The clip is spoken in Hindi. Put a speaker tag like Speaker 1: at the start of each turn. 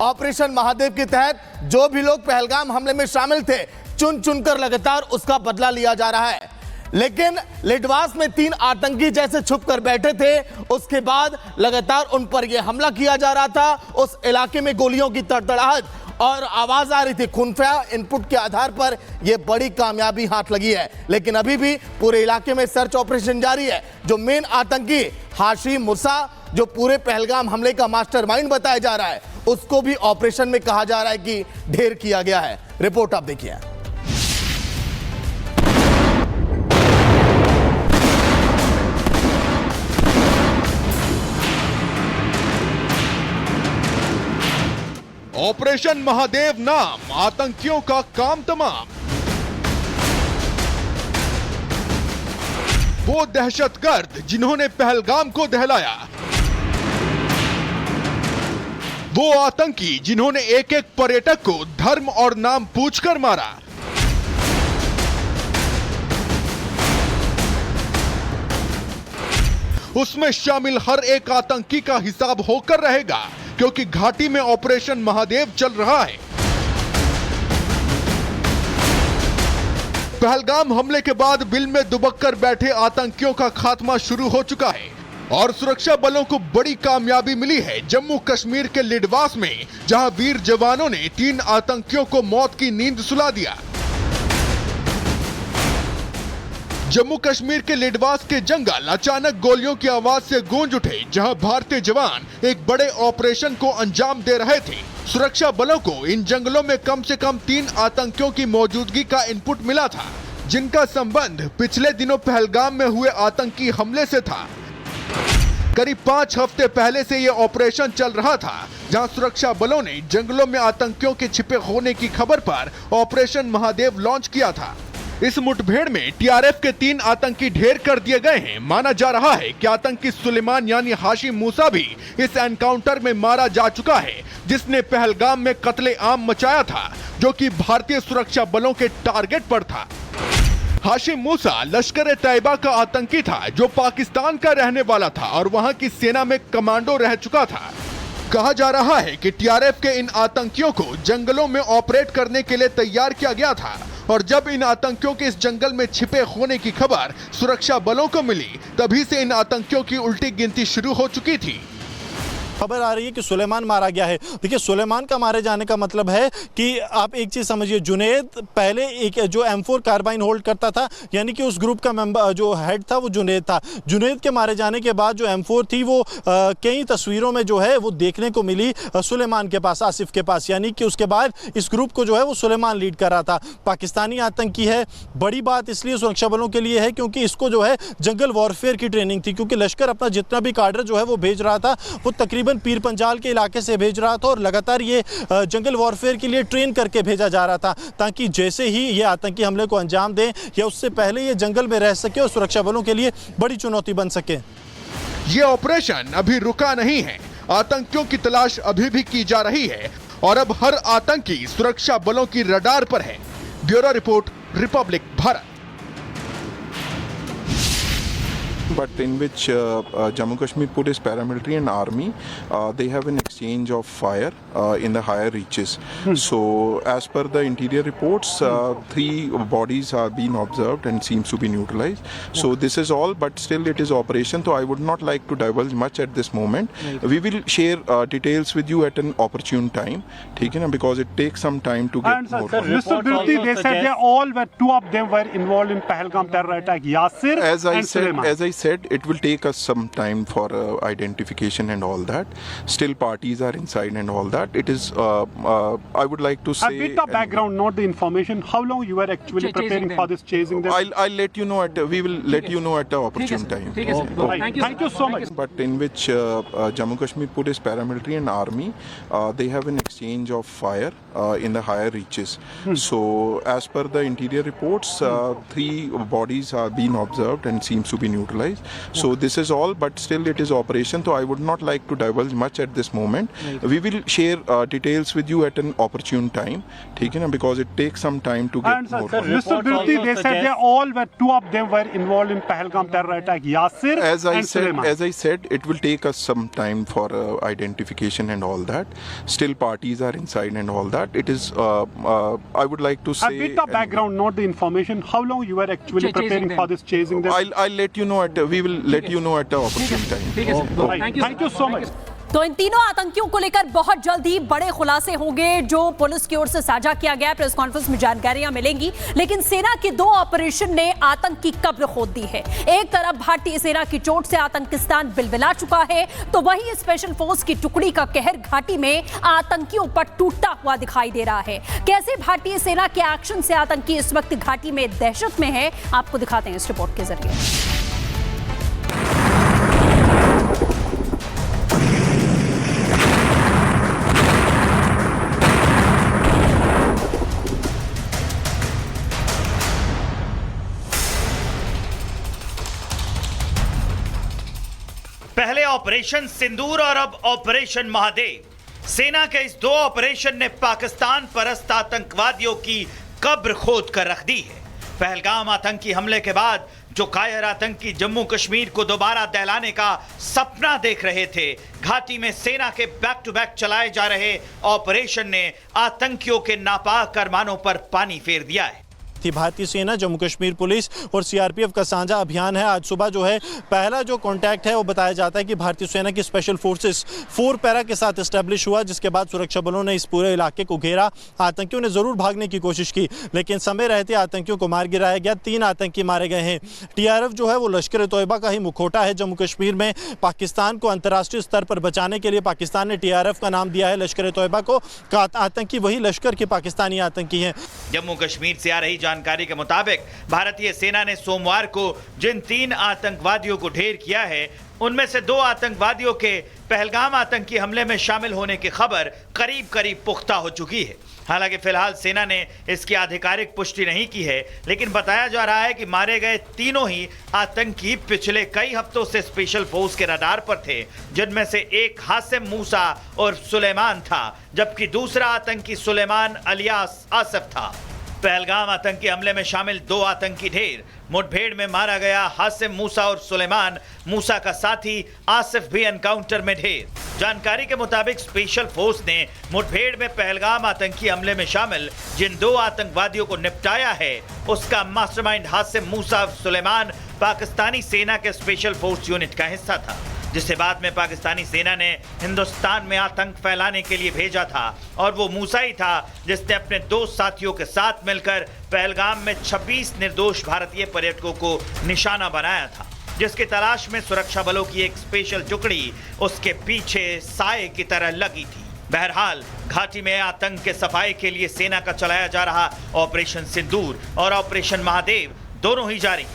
Speaker 1: ऑपरेशन महादेव के तहत जो भी लोग पहलगाम हमले में शामिल थे, चुन चुनकर लगातार उसका बदला लिया जा रहा है। लेकिन लिडवास में 3 आतंकी जैसे छुप कर बैठे थे, उसके बाद लगातार उन पर यह हमला किया जा रहा था। उस इलाके में गोलियों की तड़तड़ाहट और आवाज आ रही थी। खुफिया इनपुट के आधार पर यह बड़ी कामयाबी हाथ लगी है, लेकिन अभी भी पूरे इलाके में सर्च ऑपरेशन जारी है। जो मेन आतंकी हाशिम मूसा, जो पूरे पहलगाम हमले का मास्टरमाइंड बताया जा रहा है, उसको भी ऑपरेशन में कहा जा रहा है कि ढेर किया गया है। रिपोर्ट आप देखिए।
Speaker 2: ऑपरेशन महादेव नाम आतंकियों का काम तमाम। वो दहशतगर्द जिन्होंने पहलगाम को दहलाया, वो आतंकी जिन्होंने एक एक पर्यटक को धर्म और नाम पूछकर मारा, उसमें शामिल हर एक आतंकी का हिसाब होकर रहेगा, क्योंकि घाटी में ऑपरेशन महादेव चल रहा है। पहलगाम हमले के बाद बिल में दुबक कर बैठे आतंकियों का खात्मा शुरू हो चुका है और सुरक्षा बलों को बड़ी कामयाबी मिली है जम्मू कश्मीर के लिडवास में, जहां वीर जवानों ने 3 आतंकियों को मौत की नींद सुला दिया। जम्मू कश्मीर के लिडवास के जंगल अचानक गोलियों की आवाज से गूंज उठे, जहां भारतीय जवान एक बड़े ऑपरेशन को अंजाम दे रहे थे। सुरक्षा बलों को इन जंगलों में कम से कम 3 आतंकियों की मौजूदगी का इनपुट मिला था, जिनका संबंध पिछले दिनों पहलगाम में हुए आतंकी हमले से था। करीब 5 हफ्ते पहले से यह ऑपरेशन चल रहा था, जहां सुरक्षा बलों ने जंगलों में आतंकियों के छिपे होने की खबर पर ऑपरेशन महादेव लॉन्च किया था। इस मुठभेड़ में टीआरएफ के 3 आतंकी ढेर कर दिए गए हैं। माना जा रहा है कि आतंकी सुलेमान यानी हाशिम मूसा भी इस एनकाउंटर में मारा जा चुका है, जिसने पहलगाम में कत्ले आम मचाया था, जो कि भारतीय सुरक्षा बलों के टारगेट पर था। हाशिम मूसा लश्कर ए तैयबा का आतंकी था, जो पाकिस्तान का रहने वाला था और वहां की सेना में कमांडो रह चुका था। कहा जा रहा है कि टीआरएफ के इन आतंकियों को जंगलों में ऑपरेट करने के लिए तैयार किया गया था, और जब इन आतंकियों के इस जंगल में छिपे होने की खबर सुरक्षा बलों को मिली, तभी से इन आतंकियों की उल्टी गिनती शुरू हो चुकी थी।
Speaker 3: खबर आ रही है कि सुलेमान मारा गया है। देखिए, सुलेमान का मारे जाने का मतलब है कि आप एक चीज़ समझिए, जुनेद पहले एक जो M4 कार्बाइन होल्ड करता था, यानी कि उस ग्रुप का मेंबर जो हेड था वो जुनेद था। जुनेद के मारे जाने के बाद जो M4 थी वो कई तस्वीरों में जो है वो देखने को मिली सुलेमान के पास, आसिफ के पास, यानी कि उसके बाद इस ग्रुप को जो है वो सुलेमान लीड कर रहा था। पाकिस्तानी आतंकी है। बड़ी बात इसलिए सुरक्षा बलों के लिए है क्योंकि इसको जो है जंगल वॉरफेयर की ट्रेनिंग थी, क्योंकि लश्कर अपना जितना भी काडर जो है वो भेज रहा था वो तकरीबन पीर पंजाल के इलाके से भेज रहा था, और लगातार ये जंगल वॉरफेयर के लिए ट्रेन करके भेजा जा रहा था, ताकि जैसे ही ये आतंकी हमले को अंजाम दें या उससे पहले ये जंगल में रह सके और सुरक्षा बलों के लिए बड़ी चुनौती बन सके।
Speaker 2: ये ऑपरेशन अभी रुका नहीं है। आतंकियों की तलाश अभी भी की जा रही है और अब हर आतंकी सुरक्षा बलों की रडार पर है। Bureau report, Republic Bharat.
Speaker 4: But in which Jammu Kashmir Police, paramilitary and army, they have an exchange of fire in the higher reaches. So as per the interior reports, 3 bodies are being observed and seems to be neutralized. So this is all, but still it is operation. So I would not like to divulge much at this moment. We will share details with you at an opportune time, ठीक है ना, because it takes some time to get more.
Speaker 5: Mr. Birti, they said they all were, 2 of them were involved in Pahalgam terror attack, Yasir and Suleiman.
Speaker 4: As I said, it will take us some time for identification and all that. Still parties are inside and all that. It is I would like to say
Speaker 5: a bit of background, not the information. How long you were actually preparing for this, chasing them?
Speaker 4: I'll let you know we will let you know at the opportune time.
Speaker 5: Thank you so much.
Speaker 4: But in which Jammu Kashmir Police, paramilitary and army, they have an exchange of fire in the higher reaches. So as per the interior reports, 3 bodies are being observed and seems to be neutralized. neutralize. So this is all, but still it is operation. So I would not like to divulge much at this moment. We will share details with you at an opportune time. ठीक है ना? Because it takes some time to get
Speaker 5: And
Speaker 4: more.
Speaker 5: Mr. Birti, they said they all were, two of them were involved in Pahalgam terror attack, Yasir and Suleiman.
Speaker 4: As I said, it will take us some time for identification and all that. Still parties are inside and all that. It is, I would like to say...
Speaker 5: With the background, not the information, how long you were actually preparing for this, chasing them?
Speaker 4: I'll let you know we will let you know at the opportune time.
Speaker 5: Right. Thank you so much.
Speaker 6: तो इन तीनों आतंकियों को लेकर बहुत जल्द ही बड़े खुलासे होंगे जो पुलिस की ओर से साझा किया गया। प्रेस कॉन्फ्रेंस में जानकारियां मिलेंगी, लेकिन सेना के 2 ऑपरेशन ने आतंक की कब्र खोद दी है। एक तरफ भारतीय सेना की चोट से आतंकिस्तान बिलबिला चुका है, तो वहीं स्पेशल फोर्स की टुकड़ी का कहर घाटी में आतंकियों पर टूटता हुआ दिखाई दे रहा है। कैसे भारतीय सेना के एक्शन से आतंकी इस वक्त घाटी में दहशत में है, आपको दिखाते हैं इस रिपोर्ट के जरिए।
Speaker 7: पहले ऑपरेशन सिंदूर और अब ऑपरेशन महादेव। सेना के इस 2 ऑपरेशन ने पाकिस्तान परस्त आतंकवादियों की कब्र खोद कर रख दी है। पहलगाम आतंकी हमले के बाद जो कायर आतंकी जम्मू कश्मीर को दोबारा दहलाने का सपना देख रहे थे, घाटी में सेना के बैक टू बैक चलाए जा रहे ऑपरेशन ने आतंकियों के नापाक अरमानों पर पानी फेर दिया है।
Speaker 3: भारतीय सेना, जम्मू कश्मीर पुलिस और सीआरपीएफ का साझा अभियान है। आज सुबह जो है पहला जो कांटेक्ट है वो बताया जाता है कि भारतीय सेना की स्पेशल फोर्सेस 4 पैरा के साथ एस्टेब्लिश हुआ, जिसके बाद सुरक्षा बलों ने इस पूरे इलाके को घेरा। आतंकियों ने जरूर भागने की कोशिश की, लेकिन समय रहते आतंकियों को मार गिराया गया। 3 आतंकी मारे गए हैं। टीआरएफ जो है वो लश्कर तोयबा का ही मुखौटा है जम्मू कश्मीर में। पाकिस्तान को अंतर्राष्ट्रीय स्तर पर बचाने के लिए पाकिस्तान ने टीआरएफ का नाम दिया है लश्कर तोयबा को। आतंकी वही लश्कर के पाकिस्तानी आतंकी हैं।
Speaker 7: जम्मू कश्मीर से आ रही जानकारी के मुताबिक भारतीय सेना ने सोमवार को जिन 3 आतंकवादियों को ढेर किया है, उनमें से 2 आतंकवादियों के पहलगाम आतंकी हमले में शामिल होने की खबर करीब करीब पुख्ता हो चुकी है। हालांकि फिलहाल सेना ने इसकी आधिकारिक पुष्टि नहीं की है, लेकिन बताया जा रहा है कि मारे गए तीनों ही आतंकी पिछले कई हफ्तों से स्पेशल फोर्स के रडार पर थे, जिनमें से एक हासिम मूसा और सुलेमान था, जबकि दूसरा आतंकी सुलेमान अलियास आसिफ था। पहलगाम आतंकी हमले में शामिल 2 आतंकी ढेर। मुठभेड़ में मारा गया हासिम मूसा और सुलेमान मूसा का साथी आसिफ भी एनकाउंटर में ढेर। जानकारी के मुताबिक स्पेशल फोर्स ने मुठभेड़ में पहलगाम आतंकी हमले में शामिल जिन 2 आतंकवादियों को निपटाया है, उसका मास्टरमाइंड हासिम मूसा और सुलेमान पाकिस्तानी सेना के स्पेशल फोर्स यूनिट का हिस्सा था, जिसे बाद में पाकिस्तानी सेना ने हिंदुस्तान में आतंक फैलाने के लिए भेजा था। और वो मूसा ही था जिसने अपने 2 साथियों के साथ मिलकर पहलगाम में 26 निर्दोष भारतीय पर्यटकों को निशाना बनाया था, जिसकी तलाश में सुरक्षा बलों की एक स्पेशल टुकड़ी उसके पीछे साए की तरह लगी थी। बहरहाल घाटी में आतंक के सफाई के लिए सेना का चलाया जा रहा ऑपरेशन सिंदूर और ऑपरेशन महादेव दोनों ही जारी है।